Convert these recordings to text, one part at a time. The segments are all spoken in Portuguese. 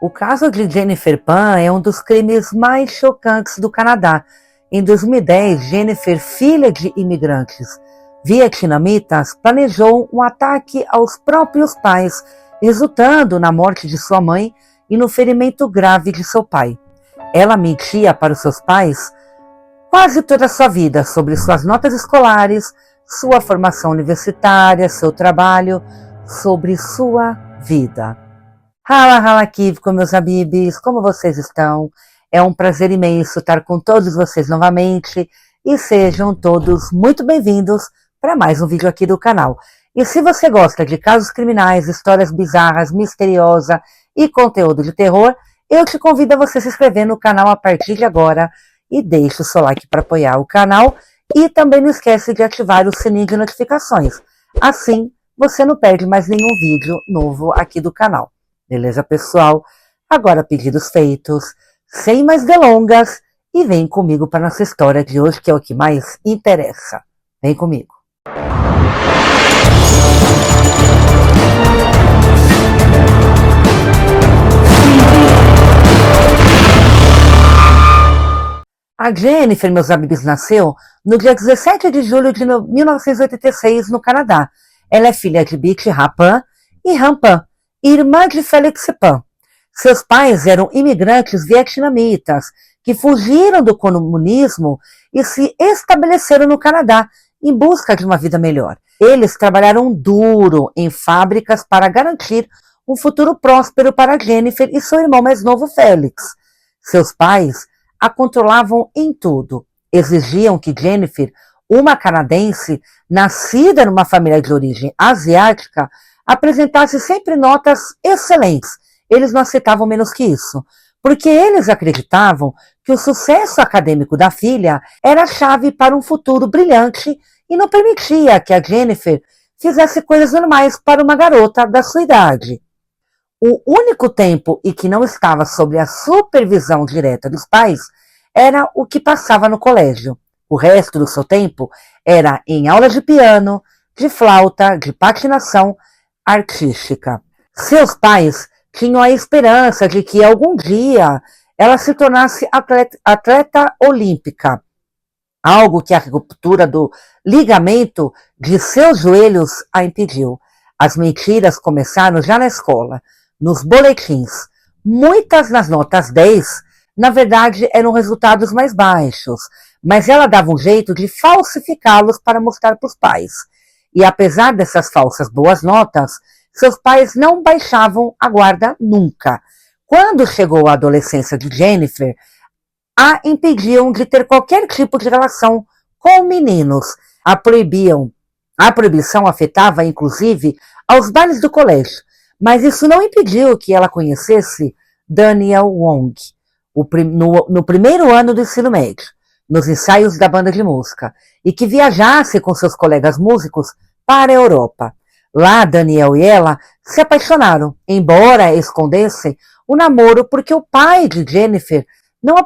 O caso de Jennifer Pan é um dos crimes mais chocantes do Canadá. Em 2010, Jennifer, filha de imigrantes vietnamitas, planejou um ataque aos próprios pais, resultando na morte de sua mãe e no ferimento grave de seu pai. Ela mentia para os seus pais quase toda a sua vida sobre suas notas escolares, sua formação universitária, seu trabalho, sobre sua vida. Rala Kivko, meus amigos, como vocês estão? É um prazer imenso estar com todos vocês novamente e sejam todos muito bem-vindos para mais um vídeo aqui do canal. E se você gosta de casos criminais, histórias bizarras, misteriosas e conteúdo de terror, eu te convido a você se inscrever no canal a partir de agora e deixe o seu like para apoiar o canal e também não esquece de ativar o sininho de notificações. Assim, você não perde mais nenhum vídeo novo aqui do canal. Beleza, pessoal? Agora, pedidos feitos, sem mais delongas, e vem comigo para nossa história de hoje, que é o que mais interessa. Vem comigo. A Jennifer, meus amigos, nasceu no dia 17 de julho de 1986, no Canadá. Ela é filha de Bích Pan e Han Pan, irmã de Félix Pan. Seus pais eram imigrantes vietnamitas que fugiram do comunismo e se estabeleceram no Canadá em busca de uma vida melhor. Eles trabalharam duro em fábricas para garantir um futuro próspero para Jennifer e seu irmão mais novo, Félix. Seus pais a controlavam em tudo. Exigiam que Jennifer, uma canadense nascida numa família de origem asiática, apresentasse sempre notas excelentes. Eles não aceitavam menos que isso, porque eles acreditavam que o sucesso acadêmico da filha era a chave para um futuro brilhante e não permitia que a Jennifer fizesse coisas normais para uma garota da sua idade. O único tempo em que não estava sob a supervisão direta dos pais era o que passava no colégio. O resto do seu tempo era em aulas de piano, de flauta, de patinação artística. Seus pais tinham a esperança de que algum dia ela se tornasse atleta olímpica, algo que a ruptura do ligamento de seus joelhos a impediu. As mentiras começaram já na escola, nos boletins. Muitas das notas 10, na verdade, eram resultados mais baixos, mas ela dava um jeito de falsificá-los para mostrar para os pais. E apesar dessas falsas boas notas, seus pais não baixavam a guarda nunca. Quando chegou a adolescência de Jennifer, a impediam de ter qualquer tipo de relação com meninos. A proibição afetava, inclusive, aos bailes do colégio. Mas isso não impediu que ela conhecesse Daniel Wong no primeiro ano do ensino médio, nos ensaios da banda de música, e que viajasse com seus colegas músicos para a Europa. Lá, Daniel e ela se apaixonaram, embora escondessem o namoro porque o pai de Jennifer não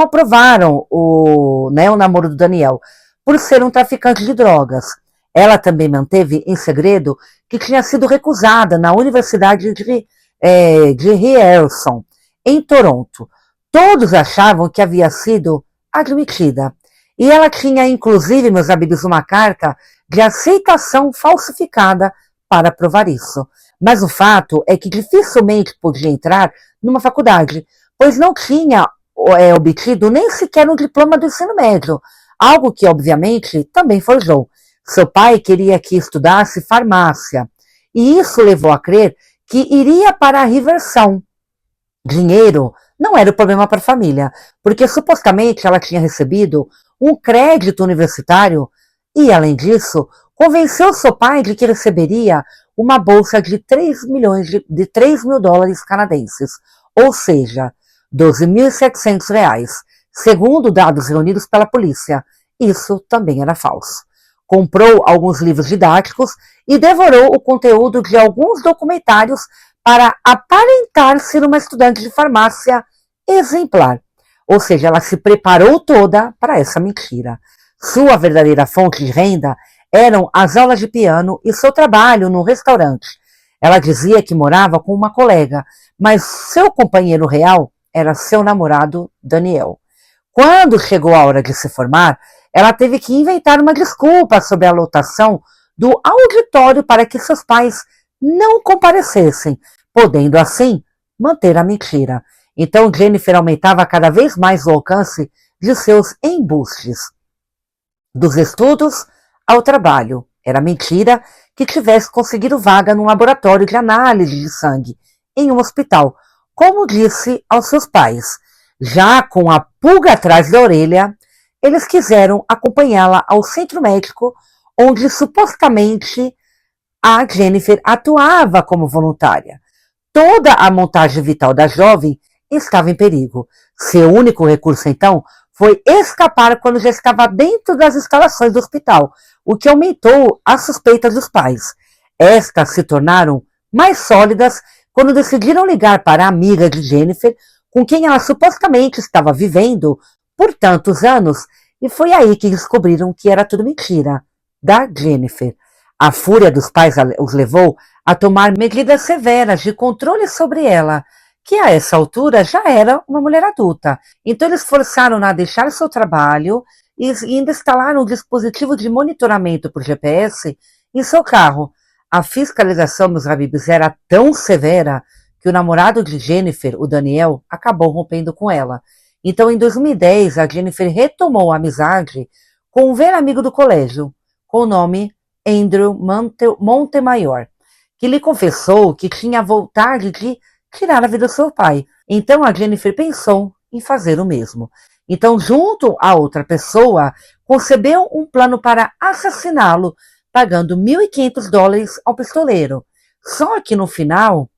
aprovaram o namoro do Daniel, por ser um traficante de drogas. Ela também manteve em segredo que tinha sido recusada na Universidade de Ryerson, em Toronto. Todos achavam que havia sido admitida. E ela tinha, inclusive, meus amigos, uma carta de aceitação falsificada para provar isso. Mas o fato é que dificilmente podia entrar numa faculdade, pois não tinha obtido nem sequer um diploma do ensino médio, algo que, obviamente, também forjou. Seu pai queria que estudasse farmácia, e isso levou a crer que iria para a Riverson. Dinheiro não era o problema para a família, porque supostamente ela tinha recebido um crédito universitário e, além disso, convenceu seu pai de que receberia uma bolsa de 3 mil dólares canadenses, ou seja, R$12.700, segundo dados reunidos pela polícia. Isso também era falso. Comprou alguns livros didáticos e devorou o conteúdo de alguns documentários para aparentar ser uma estudante de farmácia exemplar. Ou seja, ela se preparou toda para essa mentira. Sua verdadeira fonte de renda eram as aulas de piano e seu trabalho num restaurante. Ela dizia que morava com uma colega, mas seu companheiro real era seu namorado, Daniel. Quando chegou a hora de se formar, ela teve que inventar uma desculpa sobre a lotação do auditório para que seus pais não comparecessem, podendo assim manter a mentira. Então Jennifer aumentava cada vez mais o alcance de seus embustes. Dos estudos ao trabalho. Era mentira que tivesse conseguido vaga num laboratório de análise de sangue em um hospital, como disse aos seus pais. Já com a pulga atrás da orelha, eles quiseram acompanhá-la ao centro médico, onde supostamente a Jennifer atuava como voluntária. Toda a montagem vital da jovem estava em perigo. Seu único recurso, então, foi escapar quando já estava dentro das instalações do hospital, o que aumentou as suspeitas dos pais. Estas se tornaram mais sólidas quando decidiram ligar para a amiga de Jennifer, com quem ela supostamente estava vivendo por tantos anos, e foi aí que descobriram que era tudo mentira, da Jennifer. A fúria dos pais os levou a tomar medidas severas de controle sobre ela, que a essa altura já era uma mulher adulta. Então eles forçaram-na a deixar seu trabalho e ainda instalaram um dispositivo de monitoramento por GPS em seu carro. A fiscalização, meus amigos, era tão severa que o namorado de Jennifer, o Daniel, acabou rompendo com ela. Então, em 2010, a Jennifer retomou a amizade com um velho amigo do colégio, com o nome Andrew Montemayor, que lhe confessou que tinha vontade de tirar a vida do seu pai. Então, a Jennifer pensou em fazer o mesmo. Então, junto a outra pessoa, concebeu um plano para assassiná-lo, pagando $1.500 ao pistoleiro. Só que no final,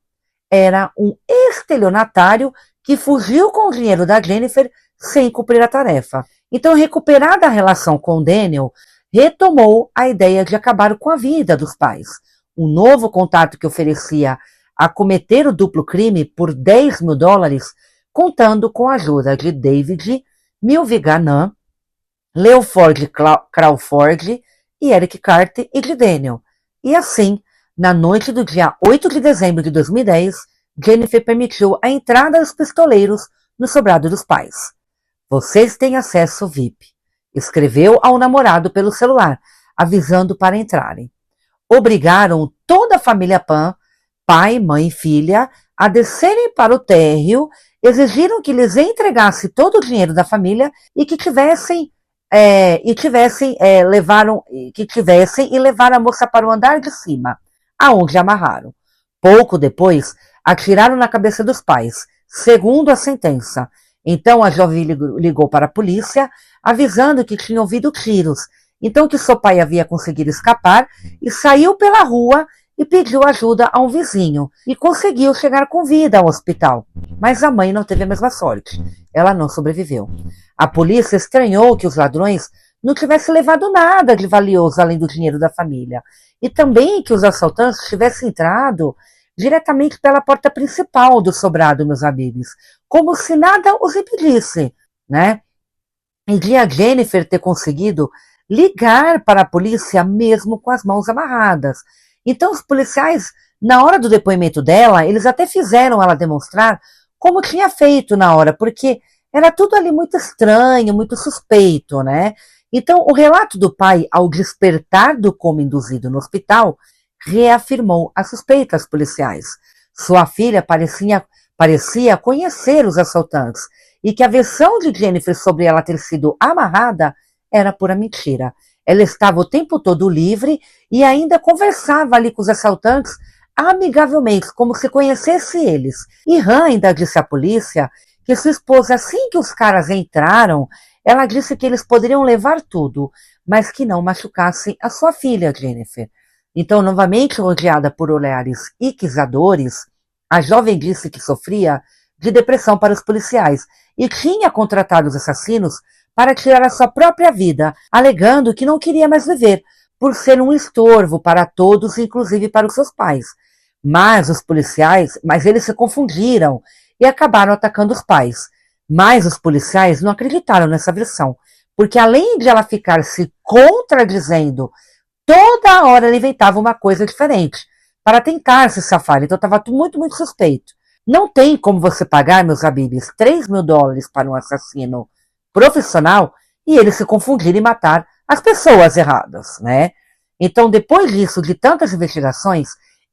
era um estelionatário que fugiu com o dinheiro da Jennifer sem cumprir a tarefa. Então, recuperada a relação com Daniel, retomou a ideia de acabar com a vida dos pais. Um novo contato que oferecia a cometer o duplo crime por $10.000, contando com a ajuda de David Milviganan, Leopold Crawford e Eric Carter e de Daniel. E assim, na noite do dia 8 de dezembro de 2010, Jennifer permitiu a entrada dos pistoleiros no sobrado dos pais. Vocês têm acesso VIP. Escreveu ao namorado pelo celular, avisando para entrarem. Obrigaram toda a família Pan, pai, mãe e filha, a descerem para o térreo, exigiram que lhes entregasse todo o dinheiro da família e que levaram a moça para o andar de cima, aonde amarraram. Pouco depois, atiraram na cabeça dos pais, segundo a sentença. Então a jovem ligou para a polícia, avisando que tinha ouvido tiros, então que seu pai havia conseguido escapar e saiu pela rua e pediu ajuda a um vizinho e conseguiu chegar com vida ao hospital. Mas a mãe não teve a mesma sorte. Ela não sobreviveu. A polícia estranhou que os ladrões não tivessem levado nada de valioso além do dinheiro da família. E também que os assaltantes tivessem entrado diretamente pela porta principal do sobrado, meus amigos, como se nada os impedisse, né? E de a Jennifer ter conseguido ligar para a polícia mesmo com as mãos amarradas. Então os policiais, na hora do depoimento dela, eles até fizeram ela demonstrar como tinha feito na hora, porque era tudo ali muito estranho, muito suspeito, né? Então o relato do pai ao despertar do coma induzido no hospital reafirmou as suspeitas policiais. Sua filha parecia conhecer os assaltantes e que a versão de Jennifer sobre ela ter sido amarrada era pura mentira. Ela estava o tempo todo livre e ainda conversava ali com os assaltantes amigavelmente, como se conhecesse eles. E Han ainda disse à polícia que sua esposa, assim que os caras entraram, ela disse que eles poderiam levar tudo, mas que não machucassem a sua filha, Jennifer. Então, novamente rodeada por olhares inquisidores, a jovem disse que sofria de depressão para os policiais e tinha contratado os assassinos para tirar a sua própria vida, alegando que não queria mais viver, por ser um estorvo para todos, inclusive para os seus pais. Mas eles se confundiram e acabaram atacando os pais. Mas os policiais não acreditaram nessa versão, porque além de ela ficar se contradizendo, toda hora ela inventava uma coisa diferente para tentar se safar. Então estava muito, muito suspeito. Não tem como você pagar, meus amigos, $3.000 para um assassino profissional e ele se confundir e matar as pessoas erradas, né? Então, depois disso, de tantas investigações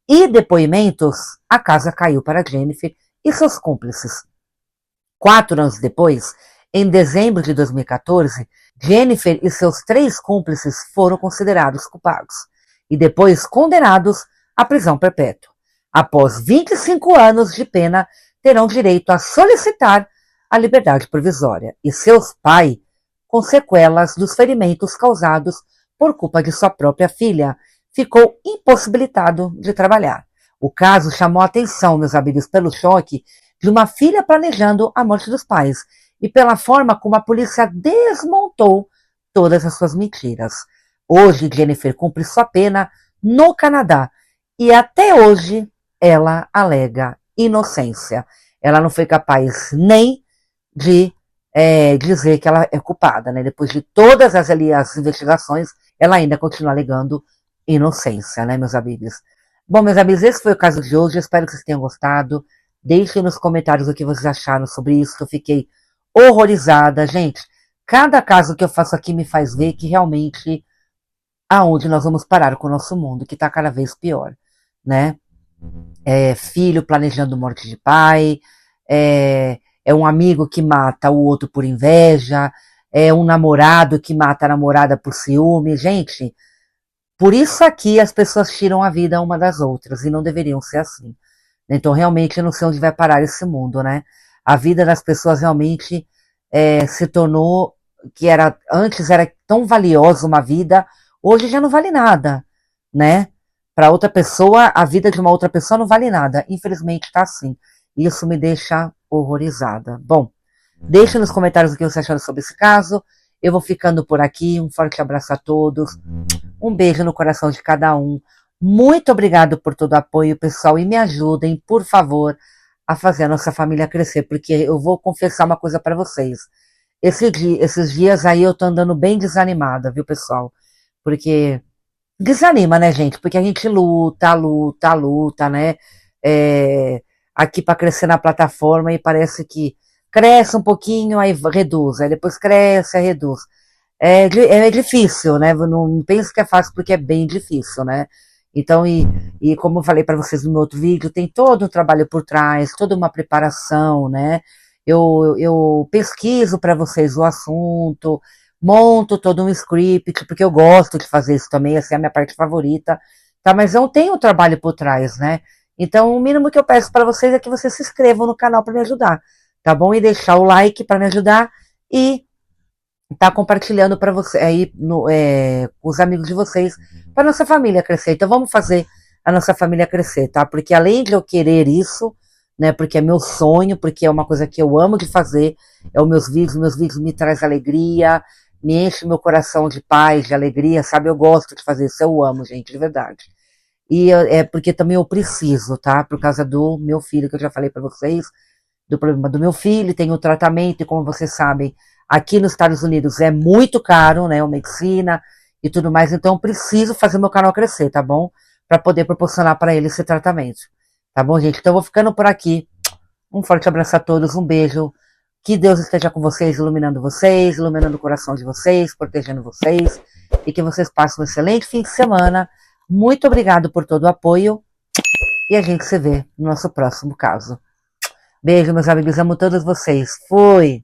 e depoimentos, a casa caiu para Jennifer e seus cúmplices. 4 anos depois, em dezembro de 2014, Jennifer e seus 3 cúmplices foram considerados culpados e depois condenados à prisão perpétua. Após 25 anos de pena, terão direito a solicitar a liberdade provisória e seus pais com sequelas dos ferimentos causados por culpa de sua própria filha, ficou impossibilitado de trabalhar. O caso chamou a atenção, meus amigos, pelo choque de uma filha planejando a morte dos pais e pela forma como a polícia desmontou todas as suas mentiras. Hoje, Jennifer cumpre sua pena no Canadá e até hoje ela alega inocência. Ela não foi capaz nem de dizer que ela é culpada, né? Depois de todas as investigações, ela ainda continua alegando inocência, né, meus amigos? Bom, meus amigos, esse foi o caso de hoje. Eu espero que vocês tenham gostado. Deixem nos comentários o que vocês acharam sobre isso, que eu fiquei horrorizada. Gente, cada caso que eu faço aqui me faz ver que realmente aonde nós vamos parar com o nosso mundo, que está cada vez pior, né? Filho planejando morte de pai, é um amigo que mata o outro por inveja, é um namorado que mata a namorada por ciúme. Gente, por isso aqui as pessoas tiram a vida uma das outras e não deveriam ser assim. Então realmente eu não sei onde vai parar esse mundo, né? A vida das pessoas realmente se tornou, que antes era tão valiosa uma vida, hoje já não vale nada, né? Para outra pessoa, a vida de uma outra pessoa não vale nada. Infelizmente está assim. Isso me deixa horrorizada. Bom, deixe nos comentários o que você achou sobre esse caso. Eu vou ficando por aqui. Um forte abraço a todos. Um beijo no coração de cada um. Muito obrigado por todo o apoio, pessoal. E me ajudem, por favor, a fazer a nossa família crescer. Porque eu vou confessar uma coisa para vocês. Esses dias aí eu tô andando bem desanimada, viu, pessoal? Porque desanima, né, gente? Porque a gente luta, né? Aqui para crescer na plataforma e parece que cresce um pouquinho, aí reduz, aí depois cresce, aí reduz. É difícil, né? Não penso que é fácil porque é bem difícil, né? Então, e como eu falei para vocês no meu outro vídeo, tem todo um trabalho por trás, toda uma preparação, né? Eu pesquiso para vocês o assunto, monto todo um script, porque eu gosto de fazer isso também, essa é a minha parte favorita, tá? Mas não tem o trabalho por trás, né? Então, o mínimo que eu peço para vocês é que vocês se inscrevam no canal para me ajudar, tá bom? E deixar o like para me ajudar e tá compartilhando para você aí com os amigos de vocês, para nossa família crescer. Então, vamos fazer a nossa família crescer, tá? Porque além de eu querer isso, né? Porque é meu sonho, porque é uma coisa que eu amo de fazer, é os meus vídeos me trazem alegria, me enche meu coração de paz, de alegria, sabe? Eu gosto de fazer isso, eu amo, gente, de verdade. E é porque também eu preciso, tá? Por causa do meu filho, que eu já falei para vocês, do problema do meu filho, tem o tratamento, e como vocês sabem, aqui nos Estados Unidos é muito caro, né? A medicina e tudo mais, então eu preciso fazer meu canal crescer, tá bom? Para poder proporcionar para ele esse tratamento. Tá bom, gente? Então eu vou ficando por aqui. Um forte abraço a todos, um beijo. Que Deus esteja com vocês, iluminando o coração de vocês, protegendo vocês, e que vocês passem um excelente fim de semana. Muito obrigado por todo o apoio, e a gente se vê no nosso próximo caso. Beijo, meus amigos, amo todos vocês. Fui!